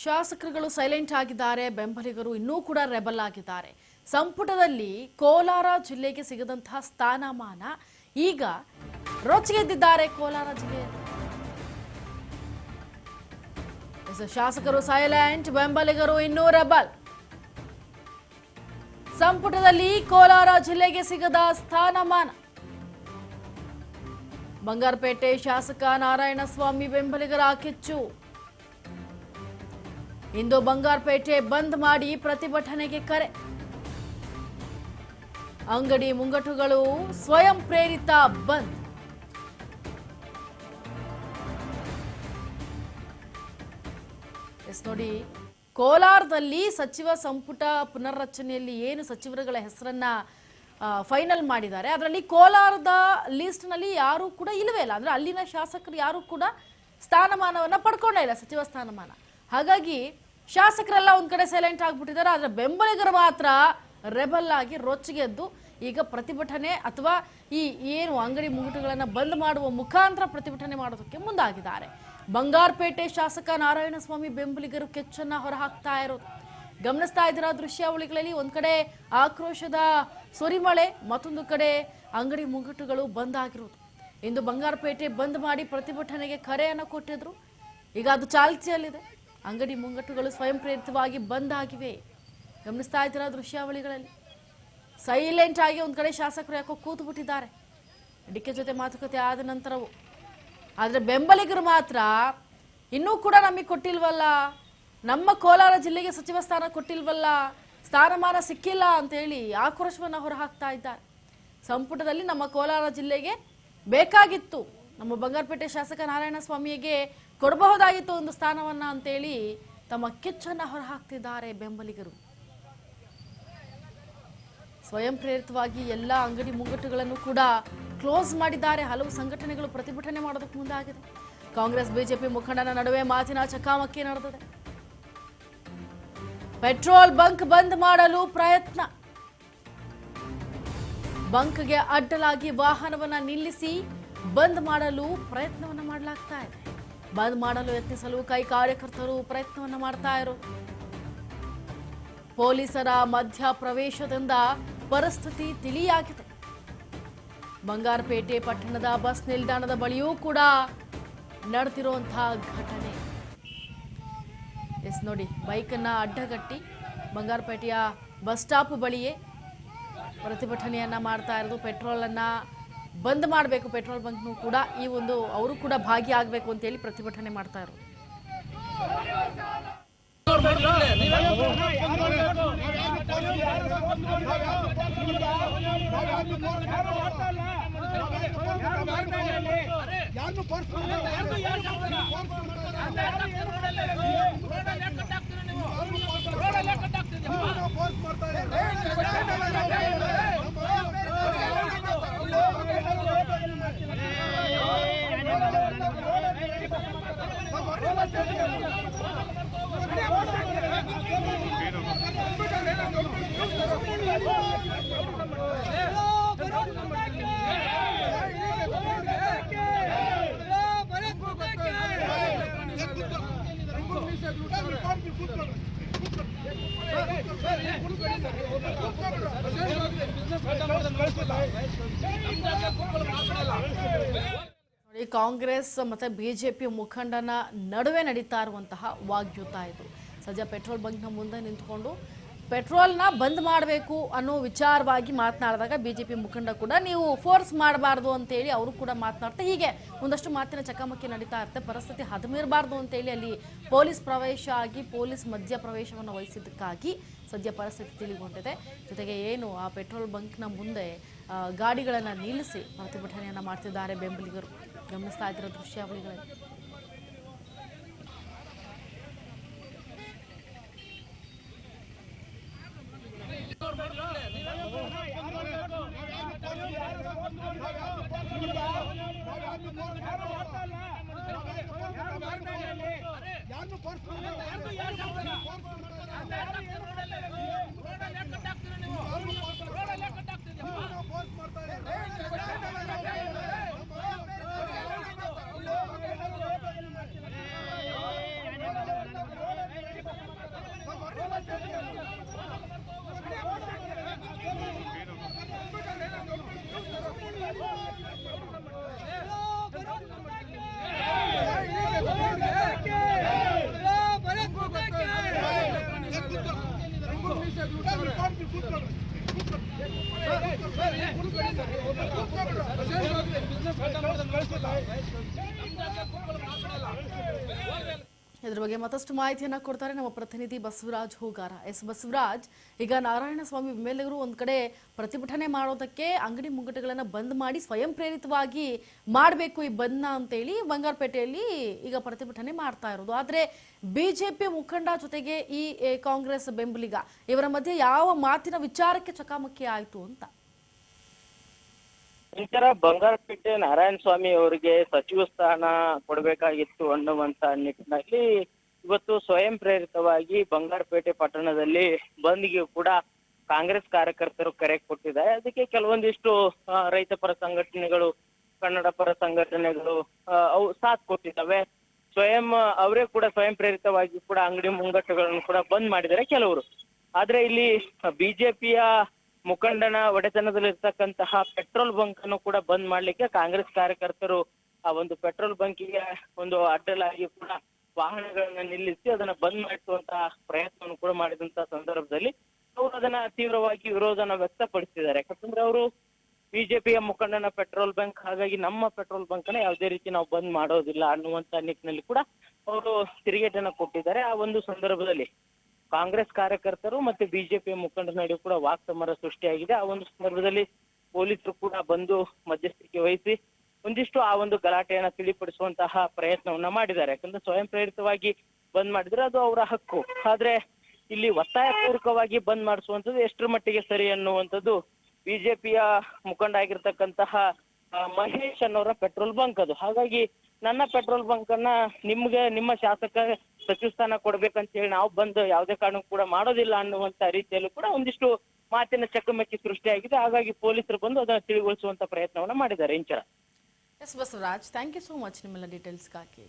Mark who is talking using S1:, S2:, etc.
S1: ಶಾಸಕರುಗಳು silent ಆಗಿದ್ದಾರೆ, ಬೆಂಬಲಿಗರು ಇನ್ನೂ ಕೂಡ ರೆಬಲ್ ಆಗಿದ್ದಾರೆ. ಸಂಪುಟದಲ್ಲಿ ಕೋಲಾರ ಜಿಲ್ಲೆಗೆ ಸಿಗದಂತಹ ಸ್ಥಾನಮಾನ ಈಗ ರೊಚ್ಚಿಗೆದ್ದಿದ್ದಾರೆ. ಕೋಲಾರ ಜಿಲ್ಲೆಯಲ್ಲಿ ಶಾಸಕರು ಸೈಲೆಂಟ್, ಬೆಂಬಲಿಗರು ಇನ್ನೂ ರೆಬಲ್. ಸಂಪುಟದಲ್ಲಿ ಕೋಲಾರ ಜಿಲ್ಲೆಗೆ ಸಿಗದ ಸ್ಥಾನಮಾನ. ಬಂಗಾರಪೇಟೆ ಶಾಸಕ ನಾರಾಯಣಸ್ವಾಮಿ ಬೆಂಬಲಿಗರ ಕಿಚ್ಚು. ಇಂದು ಬಂಗಾರಪೇಟೆ ಬಂದ್ ಮಾಡಿ ಪ್ರತಿಭಟನೆಗೆ ಕರೆ. ಅಂಗಡಿ ಮುಂಗಟ್ಟುಗಳು ಸ್ವಯಂ ಪ್ರೇರಿತ ಬಂದ್. ನೋಡಿ, ಕೋಲಾರದಲ್ಲಿ ಸಚಿವ ಸಂಪುಟ ಪುನರ್ರಚನೆಯಲ್ಲಿ ಏನು ಸಚಿವರುಗಳ ಹೆಸರನ್ನ ಫೈನಲ್ ಮಾಡಿದ್ದಾರೆ, ಅದರಲ್ಲಿ ಕೋಲಾರದ ಲಿಸ್ಟ್ ನಲ್ಲಿ ಯಾರು ಕೂಡ ಇಲ್ಲವೇ ಇಲ್ಲ. ಅಂದ್ರೆ ಅಲ್ಲಿನ ಶಾಸಕರು ಯಾರು ಕೂಡ ಸ್ಥಾನಮಾನವನ್ನ ಪಡ್ಕೊಂಡೇ ಇಲ್ಲ, ಸಚಿವ ಸ್ಥಾನಮಾನ. ಹಾಗಾಗಿ ಶಾಸಕರೆಲ್ಲ ಒಂದ್ ಕಡೆ ಸೈಲೆಂಟ್ ಆಗ್ಬಿಟ್ಟಿದ್ದಾರೆ. ಆದ್ರೆ ಬೆಂಬಲಿಗರು ಮಾತ್ರ ರೆಬಲ್ ಆಗಿ ರೊಚ್ಚಿಗೆದ್ದು ಈಗ ಪ್ರತಿಭಟನೆ ಅಥವಾ ಈ ಏನು ಅಂಗಡಿ ಮುಂಗಟ್ಟುಗಳನ್ನ ಬಂದ್ ಮಾಡುವ ಮುಖಾಂತರ ಪ್ರತಿಭಟನೆ ಮಾಡೋದಕ್ಕೆ ಮುಂದಾಗಿದ್ದಾರೆ. ಬಂಗಾರಪೇಟೆ ಶಾಸಕ ನಾರಾಯಣಸ್ವಾಮಿ ಬೆಂಬಲಿಗರು ಕೆಚ್ಚನ್ನ ಹೊರಹಾಕ್ತಾ ಇರೋದು ಗಮನಿಸ್ತಾ ಇದ್ದೀರಾ ದೃಶ್ಯಾವಳಿಗಳಲ್ಲಿ. ಒಂದ್ ಕಡೆ ಆಕ್ರೋಶದ ಸುರಿಮಳೆ, ಮತ್ತೊಂದು ಕಡೆ ಅಂಗಡಿ ಮುಂಗಟ್ಟುಗಳು ಬಂದ್ ಆಗಿರೋದು. ಇಂದು ಬಂಗಾರಪೇಟೆ ಬಂದ್ ಮಾಡಿ ಪ್ರತಿಭಟನೆಗೆ ಕರೆಯನ್ನು ಕೊಟ್ಟಿದ್ರು. ಈಗ ಅದು ಚಾಲ್ತಿಯಲ್ಲಿದೆ. ಅಂಗಡಿ ಮುಂಗಟ್ಟುಗಳು ಸ್ವಯಂ ಪ್ರೇರಿತವಾಗಿ ಬಂದ್ ಆಗಿವೆ. ಗಮನಿಸ್ತಾ ಇದ್ದೀರಾ ದೃಶ್ಯಾವಳಿಗಳಲ್ಲಿ. ಸೈಲೆಂಟ್ ಆಗಿ ಒಂದ್ ಕಡೆ ಶಾಸಕರು ಯಾಕೋ ಕೂತು ಬಿಟ್ಟಿದ್ದಾರೆ ಡಿಕೆ ಜೊತೆ ಮಾತುಕತೆ ಆದ ನಂತರವೂ. ಆದ್ರೆ ಬೆಂಬಲಿಗರು ಮಾತ್ರ ಇನ್ನೂ ಕೂಡ ನಮಗೆ ಕೊಟ್ಟಿಲ್ವಲ್ಲ, ನಮ್ಮ ಕೋಲಾರ ಜಿಲ್ಲೆಗೆ ಸಚಿವ ಸ್ಥಾನ ಕೊಟ್ಟಿಲ್ವಲ್ಲ, ಸ್ಥಾನಮಾನ ಸಿಕ್ಕಿಲ್ಲ ಅಂತ ಹೇಳಿ ಆಕ್ರೋಶವನ್ನ ಹೊರಹಾಕ್ತಾ ಇದ್ದಾರೆ. ಸಂಪುಟದಲ್ಲಿ ನಮ್ಮ ಕೋಲಾರ ಜಿಲ್ಲೆಗೆ ಬೇಕಾಗಿತ್ತು, ನಮ್ಮ ಬಂಗಾರಪೇಟೆ ಶಾಸಕ ನಾರಾಯಣಸ್ವಾಮಿಗೆ ಕೊಡಬಹುದಾಗಿತ್ತು ಒಂದು ಸ್ಥಾನವನ್ನ ಅಂತೇಳಿ ತಮ್ಮ ಕಿಚ್ಚನ್ನ ಹೊರಹಾಕ್ತಿದ್ದಾರೆ ಬೆಂಬಲಿಗರು. ಸ್ವಯಂ ಪ್ರೇರಿತವಾಗಿ ಎಲ್ಲ ಅಂಗಡಿ ಮುಂಗಟ್ಟುಗಳನ್ನು ಕೂಡ ಕ್ಲೋಸ್ ಮಾಡಿದ್ದಾರೆ. ಹಲವು ಸಂಘಟನೆಗಳು ಪ್ರತಿಭಟನೆ ಮಾಡೋದಕ್ಕೆ ಮುಂದಾಗಿದೆ. ಕಾಂಗ್ರೆಸ್ ಬಿಜೆಪಿ ಮುಖಂಡನ ನಡುವೆ ಮಾತಿನ ಚಕಮಕಿ ನಡೆದಿದೆ. ಪೆಟ್ರೋಲ್ ಬಂಕ್ ಬಂದ್ ಮಾಡಲು ಪ್ರಯತ್ನ. ಬಂಕ್ಗೆ ಅಡ್ಡಲಾಗಿ ವಾಹನವನ್ನ ನಿಲ್ಲಿಸಿ ಬಂದ್ ಮಾಡಲು ಪ್ರಯತ್ನವನ್ನ ಮಾಡಲಾಗ್ತಾ ಇದೆ. ಬಂದ್ ಮಾಡಲು ಯತ್ನಿಸಲು ಕೈ ಕಾರ್ಯಕರ್ತರು ಪ್ರಯತ್ನವನ್ನ ಮಾಡ್ತಾ ಇರೋದು. ಪೊಲೀಸರ ಮಧ್ಯ ಪ್ರವೇಶದಿಂದ ಪರಿಸ್ಥಿತಿ ತಿಳಿಯಾಗಿದೆ. ಬಂಗಾರಪೇಟೆ ಪಟ್ಟಣದ ಬಸ್ ನಿಲ್ದಾಣದ ಬಳಿಯೂ ಕೂಡ ನಡೆದಿರುವಂತಹ ಘಟನೆ. ನೋಡಿ, ಬೈಕನ್ನ ಅಡ್ಡಗಟ್ಟಿ ಬಂಗಾರಪೇಟೆಯ ಬಸ್ ಸ್ಟಾಪ್ ಬಳಿಯೇ ಪ್ರತಿಭಟನೆಯನ್ನ ಮಾಡ್ತಾ ಇರೋದು. ಪೆಟ್ರೋಲ್ ಅನ್ನ ಬಂದ್ ಮಾಡಬೇಕು, ಪೆಟ್ರೋಲ್ ಬಂಕ್ನು ಕೂಡ ಈ ಒಂದು ಅವರು ಕೂಡ ಭಾಗಿಯಾಗಬೇಕು ಅಂತ ಹೇಳಿ ಪ್ರತಿಭಟನೆ ಮಾಡ್ತಾ ಇರೋದು. ಕಾಂಗ್ರೆಸ್ ಮತ್ತೆ ಬಿಜೆಪಿ ಮುಖಂಡನ ನಡುವೆ ನಡೀತಾ ಇರುವಂತಹ ವಾಗ್ಯುದ್ಧ ಇದು. ಸದ್ಯ ಪೆಟ್ರೋಲ್ ಬಂಕ್ನ ಮುಂದೆ ನಿಂತ್ಕೊಂಡು ಪೆಟ್ರೋಲ್ನ ಬಂದ್ ಮಾಡಬೇಕು ಅನ್ನೋ ವಿಚಾರವಾಗಿ ಮಾತನಾಡಿದಾಗ ಬಿಜೆಪಿ ಮುಖಂಡ ಕೂಡ ನೀವು ಫೋರ್ಸ್ ಮಾಡಬಾರ್ದು ಅಂತೇಳಿ ಅವರು ಕೂಡ ಮಾತನಾಡ್ತಾ ಹೀಗೆ ಒಂದಷ್ಟು ಮಾತಿನ ಚಕಮಕಿ ನಡೀತಾ ಇರುತ್ತೆ. ಪರಿಸ್ಥಿತಿ ಹದಮಿರಬಾರ್ದು ಅಂತೇಳಿ ಅಲ್ಲಿ ಪೊಲೀಸ್ ಪ್ರವೇಶ ಆಗಿ ಪೊಲೀಸ್ ಮಧ್ಯ ಪ್ರವೇಶವನ್ನು ವಹಿಸಿದ್ದಕ್ಕಾಗಿ ಸದ್ಯ ಪರಿಸ್ಥಿತಿ ತಿಳಿಗೊಂಡಿದೆ. ಜೊತೆಗೆ ಏನು ಆ ಪೆಟ್ರೋಲ್ ಬಂಕ್ನ ಮುಂದೆ ಗಾಡಿಗಳನ್ನು ನಿಲ್ಲಿಸಿ ಪ್ರತಿಭಟನೆಯನ್ನು ಮಾಡ್ತಿದ್ದಾರೆ ಬೆಂಬಲಿಗರು. ಗಮನಿಸ್ತಾ ಇದ್ದಿರೋ ದೃಶ್ಯಾವಳಿಗಳಲ್ಲಿ. ಬಗ್ಗೆ ಮತ್ತಷ್ಟು ಮಾಹಿತಿಯನ್ನ ಕೊಡ್ತಾರೆ ನಮ್ಮ ಪ್ರತಿನಿಧಿ ಬಸವರಾಜ್ ಹೂಗಾರ. ಬಸವರಾಜ್, ಈಗ ನಾರಾಯಣಸ್ವಾಮಿ ಬೆಂಬಲಿಗರು ಒಂದ್ ಕಡೆ ಪ್ರತಿಭಟನೆ ಮಾಡೋದಕ್ಕೆ ಅಂಗಡಿ ಮುಂಗಟ್ಟುಗಳನ್ನ ಬಂದ್ ಮಾಡಿ ಸ್ವಯಂ ಪ್ರೇರಿತವಾಗಿ ಮಾಡಬೇಕು ಈ ಬಂದ್ನ ಅಂತೇಳಿ ಬಂಗಾರಪೇಟೆಯಲ್ಲಿ ಈಗ ಪ್ರತಿಭಟನೆ ಮಾಡ್ತಾ ಇರೋದು. ಆದ್ರೆ ಬಿಜೆಪಿ ಮುಖಂಡ ಜೊತೆಗೆ ಈ ಕಾಂಗ್ರೆಸ್ ಬೆಂಬಲಿಗ ಇವರ ಮಧ್ಯೆ ಯಾವ ಮಾತಿನ ವಿಚಾರಕ್ಕೆ ಚಕಾಮಕಿ ಆಯ್ತು ಅಂತ?
S2: ನಂತರ ಬಂಗಾರಪೇಟೆ ನಾರಾಯಣಸ್ವಾಮಿ ಅವರಿಗೆ ಸಚಿವ ಸ್ಥಾನ ಕೊಡಬೇಕಾಗಿತ್ತು ಅನ್ನುವಂತ ನಿಟ್ಟಿನಲ್ಲಿ ಇವತ್ತು ಸ್ವಯಂ ಪ್ರೇರಿತವಾಗಿ ಬಂಗಾರಪೇಟೆ ಪಟ್ಟಣದಲ್ಲಿ ಬಂದ್ಗೆ ಕೂಡ ಕಾಂಗ್ರೆಸ್ ಕಾರ್ಯಕರ್ತರು ಕರೆ ಕೊಟ್ಟಿದ್ದಾರೆ. ಅದಕ್ಕೆ ಕೆಲವೊಂದಿಷ್ಟು ರೈತ ಪರ ಸಂಘಟನೆಗಳು, ಕನ್ನಡ ಪರ ಸಂಘಟನೆಗಳು ಅವು ಸಾಥ್ ಕೊಟ್ಟಿದ್ದಾವೆ. ಅವರೇ ಕೂಡ ಸ್ವಯಂ ಪ್ರೇರಿತವಾಗಿ ಕೂಡ ಅಂಗಡಿ ಮುಂಗಟ್ಟುಗಳನ್ನು ಕೂಡ ಬಂದ್ ಮಾಡಿದ್ದಾರೆ ಕೆಲವರು. ಆದ್ರೆ ಇಲ್ಲಿ ಬಿಜೆಪಿಯ ಮುಖಂಡನ ಒಡೆತನದಲ್ಲಿರ್ತಕ್ಕಂತಹ ಪೆಟ್ರೋಲ್ ಬಂಕ್ ಅನ್ನು ಕೂಡ ಬಂದ್ ಮಾಡ್ಲಿಕ್ಕೆ ಕಾಂಗ್ರೆಸ್ ಕಾರ್ಯಕರ್ತರು ಆ ಒಂದು ಪೆಟ್ರೋಲ್ ಬಂಕಿಗೆ ಒಂದು ಅಡ್ಡಲಾಗಿ ಕೂಡ ವಾಹನಗಳನ್ನ ನಿಲ್ಲಿಸಿ ಅದನ್ನ ಬಂದ್ ಮಾಡಿಸುವಂತಹ ಪ್ರಯತ್ನವನ್ನು ಕೂಡ ಮಾಡಿದಂತಹ ಸಂದರ್ಭದಲ್ಲಿ ಅವರು ಅದನ್ನ ತೀವ್ರವಾಗಿ ವಿರೋಧನ ವ್ಯಕ್ತಪಡಿಸಿದ್ದಾರೆ. ಯಾಕಂದ್ರೆ ಅವರು ಬಿಜೆಪಿಯ ಮುಖಂಡನ ಪೆಟ್ರೋಲ್ ಬಂಕ್, ಹಾಗಾಗಿ ನಮ್ಮ ಪೆಟ್ರೋಲ್ ಬಂಕ್ ಅನ್ನ ಯಾವುದೇ ರೀತಿ ನಾವು ಬಂದ್ ಮಾಡೋದಿಲ್ಲ ಅನ್ನುವಂತ ನಿಟ್ಟಿನಲ್ಲಿ ಕೂಡ ಅವರು ತಿರುಗೇಟನ್ನ ಕೊಟ್ಟಿದ್ದಾರೆ. ಆ ಒಂದು ಸಂದರ್ಭದಲ್ಲಿ ಕಾಂಗ್ರೆಸ್ ಕಾರ್ಯಕರ್ತರು ಮತ್ತೆ ಬಿಜೆಪಿಯ ಮುಖಂಡರ ನಡುವೆ ಕೂಡ ವಾಕ್ಸಮರ ಸೃಷ್ಟಿಯಾಗಿದೆ. ಆ ಒಂದು ಸಂದರ್ಭದಲ್ಲಿ ಪೊಲೀಸರು ಕೂಡ ಬಂದು ಮಧ್ಯಸ್ಥಿಕೆ ವಹಿಸಿ ಒಂದಿಷ್ಟು ಆ ಒಂದು ಗಲಾಟೆಯನ್ನ ತಿಳಿಪಡಿಸುವಂತಹ ಪ್ರಯತ್ನವನ್ನ ಮಾಡಿದ್ದಾರೆ. ಯಾಕಂದ್ರೆ ಸ್ವಯಂ ಪ್ರೇರಿತವಾಗಿ ಬಂದ್ ಮಾಡಿದ್ರೆ ಅದು ಅವರ ಹಕ್ಕು. ಆದ್ರೆ ಇಲ್ಲಿ ಒತ್ತಾಯ ಪೂರ್ವಕವಾಗಿ ಬಂದ್ ಮಾಡಿಸುವಂತದ್ದು ಎಷ್ಟರ ಮಟ್ಟಿಗೆ ಸರಿ ಅನ್ನುವಂಥದ್ದು ಬಿಜೆಪಿಯ ಮುಖಂಡ ಆಗಿರ್ತಕ್ಕಂತಹ ಮಹೇಶ್ ಅನ್ನೋರ ಪೆಟ್ರೋಲ್ ಬಂಕ್ ಅದು. ಹಾಗಾಗಿ ನನ್ನ ಪೆಟ್ರೋಲ್ ಬಂಕ್ ಅನ್ನ ನಿಮ್ಮ ಶಾಸಕ ಸಚಿವ ಸ್ಥಾನ ಕೊಡ್ಬೇಕಂತ ಹೇಳಿ ನಾವು ಬಂದು ಯಾವುದೇ ಕಾರಣಕ್ಕೂ ಕೂಡ ಮಾಡೋದಿಲ್ಲ ಅನ್ನುವಂತ ರೀತಿಯಲ್ಲೂ ಕೂಡ ಒಂದಿಷ್ಟು ಮಾತಿನ ಚಕಮಕಿ ಸೃಷ್ಟಿಯಾಗಿದೆ. ಹಾಗಾಗಿ ಪೊಲೀಸರು ಬಂದು ಅದನ್ನ ತಿಳಿಗೊಳಿಸುವಂತ ಪ್ರಯತ್ನವನ್ನ ಮಾಡಿದ್ದಾರೆ. Inchara.
S1: S Basavaraj, thank you so much ನಿಮ್ಮೆಲ್ಲ ಡೀಟೇಲ್ಸ್ಗಾಗಿ.